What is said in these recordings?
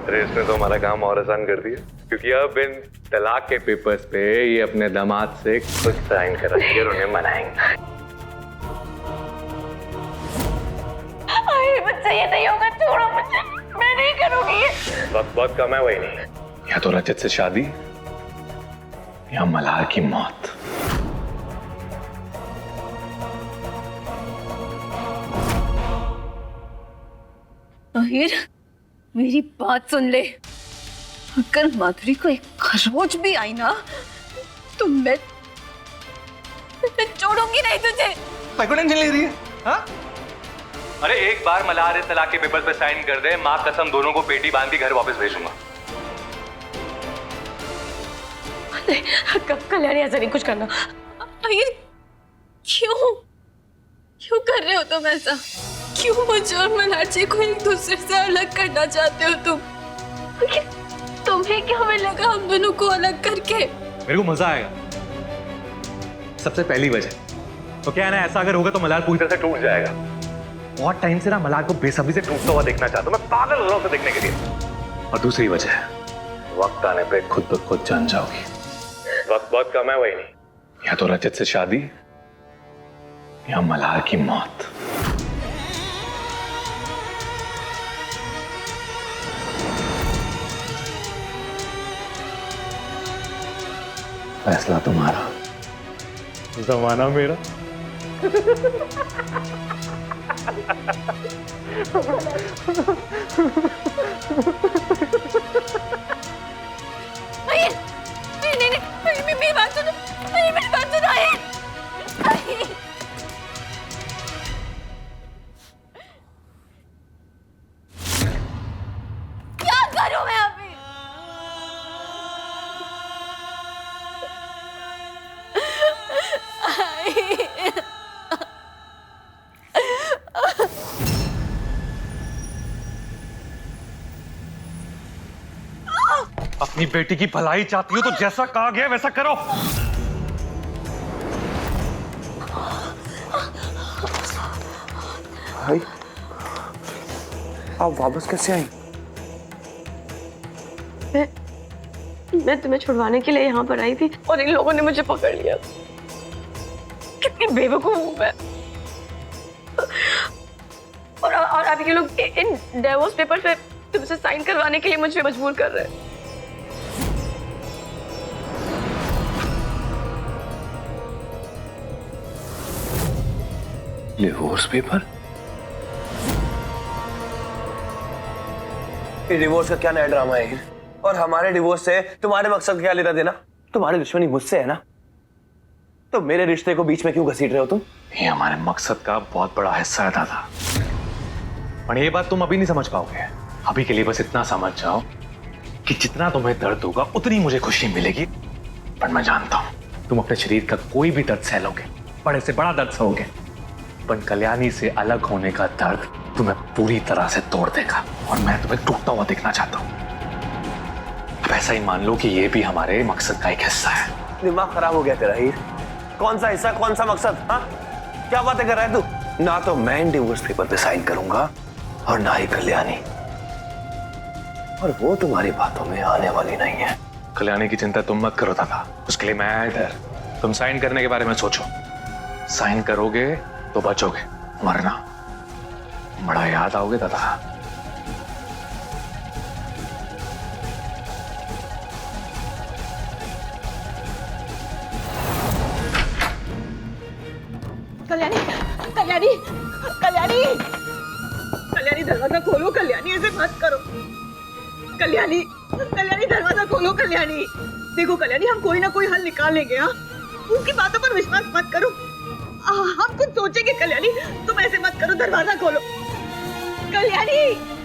अरे इसने तो हमारा काम और आसान कर दिया, क्योंकि अब इन तलाक के पेपर्स पे ये अपने दामाद से खुद साइन कराएंगे और उन्हें मनाएंगे। अरे मुझसे ये नहीं होगा, छोड़ो मुझे, मैं नहीं करूंगी। वक्त बहुत कम है, वही नहीं, या तो रजत से शादी या मल्हार की मौत। अहिर, मेरी बात सुन ले। अगर माधुरी को एक खरोच भी आई ना तो मैं छोड़ूंगी नहीं तुझे। को टेंशन ले रही है? हाँ? अरे एक बार मल्हार इस तलाक के पेपर पे साइन कर दे, माँ कसम दोनों को पेटी बांध के घर वापस भेजूंगा। कल्याणी ऐसा नहीं कुछ करना। अहिर, क्यों कर रहे हो तुम ऐसा? क्यों मुझे और मल्हार जी को एक दूसरे से अलग करना चाहते हो तुम? तुम्हें क्या मिलेगा हम दोनों को अलग करके? मेरे को मजा आएगा। सबसे पहली वजह तो क्या है ना, ऐसा अगर होगा तो मल्हार पूरी तरह से टूट जाएगा। बहुत टाइम से ना मल्हार को बेसब्री से टूटता हुआ देखना चाहता हूँ, मैं पागल हो रहा हूँ उसे देखने के लिए। और दूसरी वजह, वक्त आने पे खुद ब खुद जान जाओगी। वक्त बहुत कम है, वही नहीं, या तो रजत से शादी या मल्हार की मौत। फैसला तुम्हारा, जमाना मेरा। नहीं, मेरी बात सुनो, मेरी बात सुनो। क्या करूं मैं अभी? अपनी बेटी की भलाई चाहती हो तो जैसा कहा गया वैसा करो। भाई, आप वापस कैसे आई? मैं तुम्हें छुड़वाने के लिए यहाँ पर आई थी और इन लोगों ने मुझे पकड़ लिया। कितनी बेवकूफ हूँ मैं। और अब ये लोग इन डिवोर्स पेपर पे तुमसे साइन करवाने के लिए मुझे मजबूर कर रहे हैं। Divorce paper? ये डिवोर्स का क्या नया ड्रामा है? और हमारे डिवोर्स से तुम्हारे मकसद क्या लेना देना? तुम्हारी दुश्मनी मुझसे है ना, तो मेरे रिश्ते को बीच में क्यों घसीट रहे हो तुम? ये हमारे मकसद का बहुत बड़ा हिस्सा है दादा, पर ये बात तुम अभी नहीं समझ पाओगे। अभी के लिए बस इतना समझ जाओ कि जितना तुम्हें दर्द होगा उतनी मुझे खुशी मिलेगी। पर मैं जानता हूं तुम अपने शरीर का कोई भी दर्द सह लोगे, बड़े से बड़ा दर्द सहोगे, पर कल्याणी से अलग होने का दर्द तुम्हें पूरी तरह से तोड़ देगा और मैं तुम्हें टूटता हुआ देखना चाहता हूं। अब ऐसा ही मान लो कि ये भी हमारे मकसद का एक हिस्सा है। दिमाग खराब हो गया तेरा हीर। कौन सा हिस्सा, कौन सा मकसद? हाँ, क्या बातें कर रहा है तू? ना तो मैं इन डिवोर्स पेपर पे साइन करूंगा और ना ही कल्याणी, और वो तुम्हारी बातों में आने वाली नहीं है। कल्याणी की चिंता तुम मत करो दादा, उसके लिए मैं इधर। तुम साइन करने के बारे में सोचो, साइन करोगे तो बचोगे, वरना बड़ा याद आओगे दादा। कल्याणी, कल्याणी, कल्याणी, कल्याणी दरवाजा खोलो। कल्याणी ऐसे मत करो। कल्याणी, कल्याणी दरवाजा खोलो। कल्याणी देखो कल्याणी, हम कोई ना कोई हल निकाल लेंगे। हाँ, उनकी बातों पर विश्वास मत करो, हम कुछ सोचेंगे। कल्याणी तुम ऐसे मत करो, दरवाजा खोलो। कल्याणी,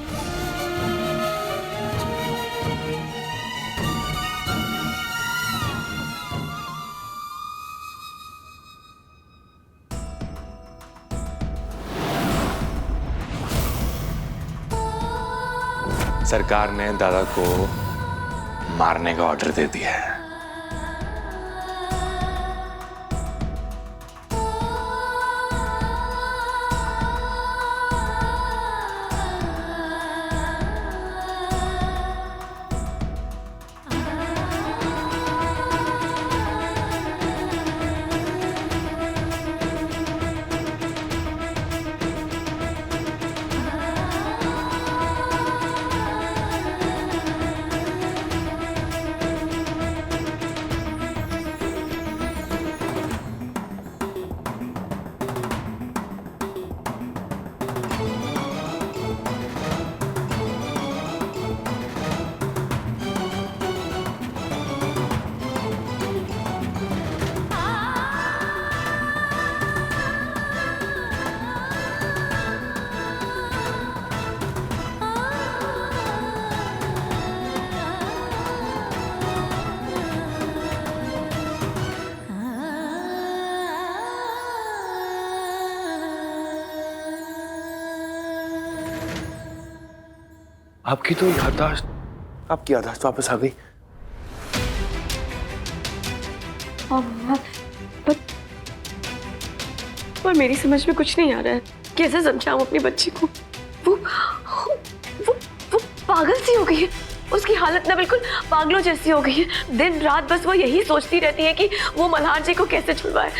सरकार ने दादा को मारने का ऑर्डर दे दिया है। आपकी तो याददाश्त, आपकी याददाश्त वापस आ गई। पर मेरी समझ में कुछ नहीं आ रहा है, कैसे समझाऊं अपनी बच्ची को। वो वो पागल सी हो गई है, उसकी हालत ना बिल्कुल पागलों जैसी हो गई है। दिन रात बस वो यही सोचती रहती है कि वो मल्हार जी को कैसे छुड़वाए,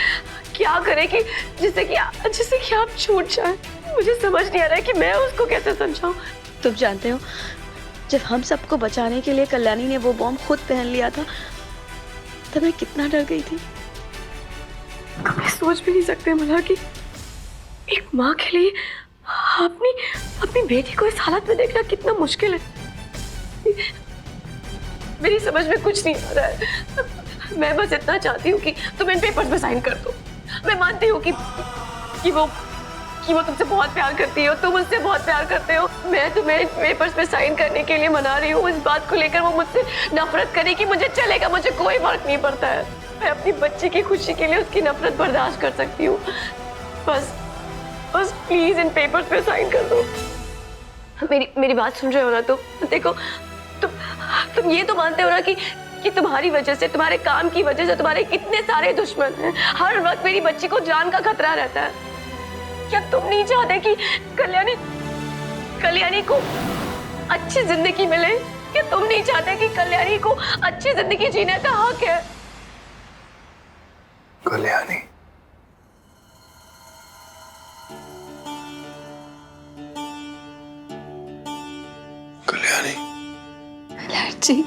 क्या करे कि जिससे कि आप छूट जाए। मुझे समझ नहीं आ रहा है कि मैं उसको कैसे समझाऊं। तुम जानते हो, जब हम सबको बचाने के लिए कल्याणी ने वो बॉम्ब खुद पहन लिया था, तब मैं कितना डर गई थी। कभी सोच भी नहीं सकते मल्हार कि एक माँ के लिए अपनी बेटी को इस हालत में देखना कितना मुश्किल है। मेरी समझ में कुछ नहीं आ रहा है। मैं बस इतना चाहती हूँ कि तुम इन पेपर्स पे साइन कर दो। मैं मानती हूँ कि वो तुमसे बहुत प्यार करती हो, तुम उससे बहुत प्यार करते हो। मैं तुम्हें इन पेपर्स पे साइन करने के लिए मना रही हूँ। इस बात को लेकर वो मुझसे नफरत करे कि मुझे चलेगा, मुझे कोई फर्क नहीं पड़ता है। मैं अपनी बच्ची की खुशी के लिए उसकी नफरत बर्दाश्त कर सकती हूँ। बस प्लीज इन पेपर्स पे साइन कर दो। मेरी बात सुन रहे हो ना? तो देखो, तुम ये तो मानते हो ना कि तुम्हारी वजह से, तुम्हारे काम की वजह से तुम्हारे कितने सारे दुश्मन हैं। हर वक्त मेरी बच्ची को जान का खतरा रहता है। क्या तुम नहीं चाहते कि कल्याणी को अच्छी जिंदगी मिले? क्या तुम नहीं चाहते कि कल्याणी को अच्छी जिंदगी जीने का हक है? कल्याणी, कल्याणी, मल्हार जी,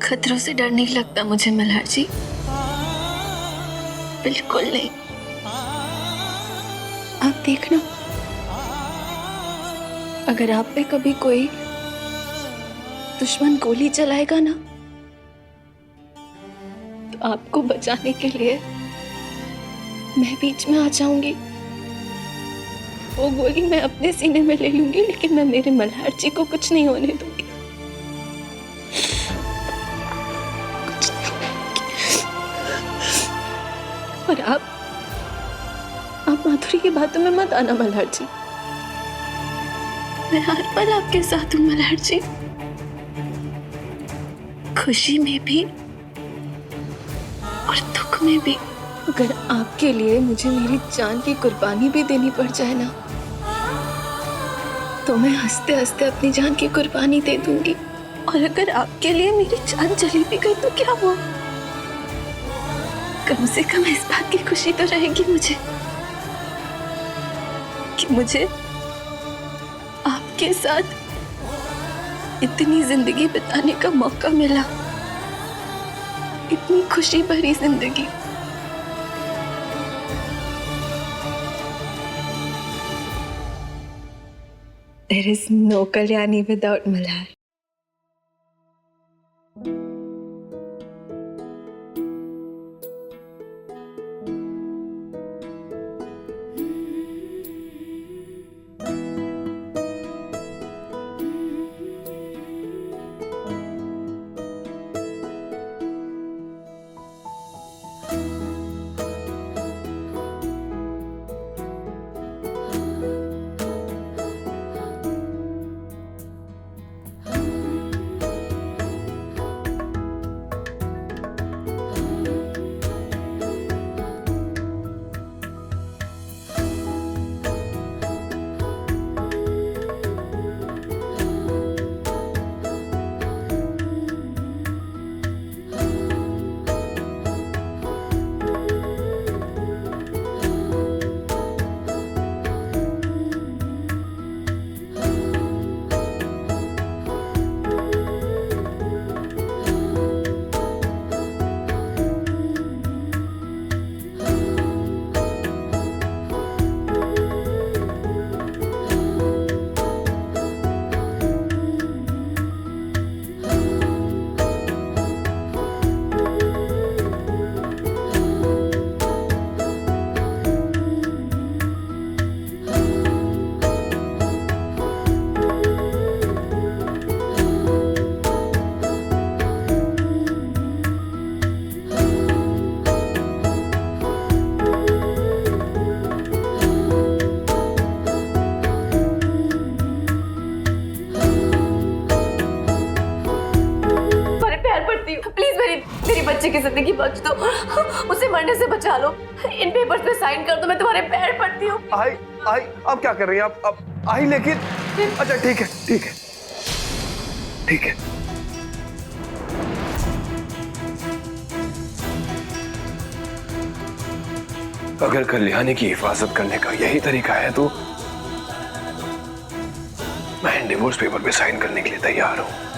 खतरों से डर नहीं लगता मुझे मल्हार जी, बिल्कुल नहीं। आप देखना, अगर आप पे कभी कोई दुश्मन गोली चलाएगा ना, तो आपको बचाने के लिए मैं बीच में आ जाऊंगी। वो गोली मैं अपने सीने में ले लूंगी, लेकिन मैं मेरे मल्हार जी को कुछ नहीं होने दूंगी। कुछ नहीं होने दूंगी। और आप माधुरी की बातों में मत आना मल्हार जी। मैं हर पल आपके साथ हूँ मल्हार जी, खुशी में भी और दुख में भी। अगर आपके लिए मुझे मेरी जान की कुर्बानी भी देनी पड़ जाए ना, तो मैं हंसते हंसते अपनी जान की कुर्बानी दे दूंगी। और अगर आपके लिए मेरी जान चली भी गई तो क्या हुआ? कम से कम इस बात की खुशी तो रहेगी मुझे कि मुझे आपके साथ इतनी जिंदगी बिताने का मौका मिला, इतनी खुशी भरी जिंदगी। There is no Kalyani without Malhar. मेरी बच्ची की जिंदगी बख्श दो, उसे मरने से बचा लो। इन पेपर्स पे साइन कर दो, मैं तुम्हारे पैर पड़ती हूँ। आई अब क्या कर रही हैं आप? अब आई लेकिन अच्छा ठीक है ठीक है ठीक है। अगर कल्याणी की हिफाजत करने का यही तरीका है तो मैं डिवोर्स पेपर पे साइन करने के लिए तैयार हूं।